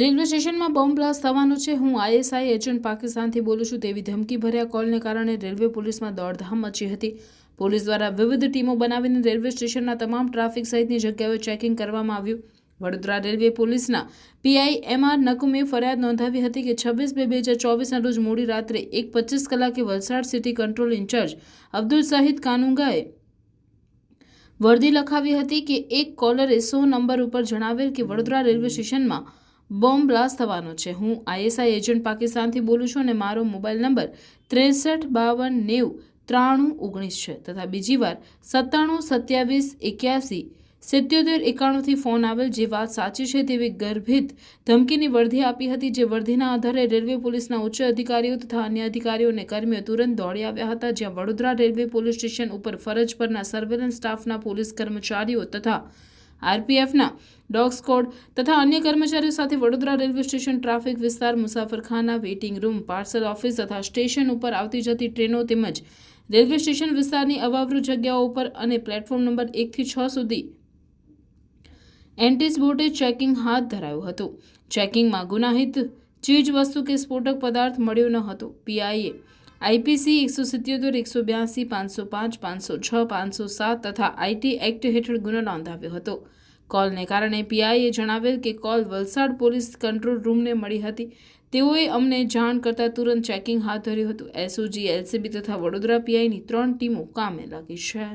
Railway સ્ટેશનમાં bomb blast થવાનો છે. હું આઈએસઆઈ એજન્ટ પાકિસ્તાનથી બોલું છું તેવી ધમકીભર્યા કોલને કારણે રેલવે પોલીસમાં દોડધામ મચી હતી. પોલીસ દ્વારા વિવિધ ટીમો બનાવીને રેલવે સ્ટેશનના તમામ ટ્રાફિક સહિતની જગ્યાએ ચેકિંગ કરવામાં આવ્યું. વડોદરા રેલવે પોલીસના પીઆઈ એમઆર નકુમે ફરિયાદ નોંધાવી હતી કે 26/2/2024ના રોજ મોડી રાત્રે 1:25 કલાકે Valsad city control incharge Abdul Shahid કાનુંગાએ વર્દી લખાવી હતી કે એક કોલરે 100 નંબર ઉપર જણાવેલ કે વડોદરા રેલવે સ્ટેશનમાં બોમ્બ બ્લાસ્ટ થવાનો છે. હું આઈએસઆઈ એજન્ટ પાકિસ્તાનથી બોલું છું અને મારો મોબાઈલ નંબર 6352909319 છે તથા બીજી વાર 9727217791 ફોન આવેલ જે વાત સાચી છે તેવી ગર્ભિત ધમકીની વર્દી આપી હતી. જે વર્દીના આધારે રેલવે પોલીસના ઉચ્ચ અધિકારીઓ તથા અન્ય અધિકારીઓ અને કર્મીઓ તુરંત દોડી આવ્યા હતા. જ્યાં વડોદરા રેલવે પોલીસ સ્ટેશન ઉપર ફરજ પરના સર્વેલન્સ સ્ટાફના પોલીસ કર્મચારીઓ તથા આરપીએફના ડોગ સ્કોડ તથા અન્ય કર્મચારીઓ સાથે વડોદરા રેલવે સ્ટેશન ટ્રાફિક વિસ્તાર, મુસાફરખાના, વેઇટિંગ રૂમ, પાર્સલ ઓફિસ તથા સ્ટેશન ઉપર આવતી જતી ટ્રેનો તેમજ રેલવે સ્ટેશન વિસ્તારની અવાવરૂ જગ્યાઓ ઉપર અને પ્લેટફોર્મ નંબર 1 થી 6 સુધી એન્ટીસ બોટે ચેકિંગ હાથ ધરાયું હતું. ચેકિંગમાં ગુનાહિત ચીજ વસ્તુ કે સ્ફોટક પદાર્થ મળ્યો ન હતો. પીઆઈએ આઈપીસી 177, 182, 505, 506, 507 તથા આઈટી એક્ટ હેઠળ ગુનો નોંધાવ્યો હતો. કોલને કારણે પીઆઈએ જણાવેલ કે કોલ વલસાડ પોલીસ કંટ્રોલ રૂમને મળી હતી. તેઓએ અમને જાણ કરતા તુરંત ચેકિંગ હાથ ધર્યું હતું. એસઓજી, એલસીબી તથા વડોદરા પીઆઈની 3 ટીમો કામે લાગી છે.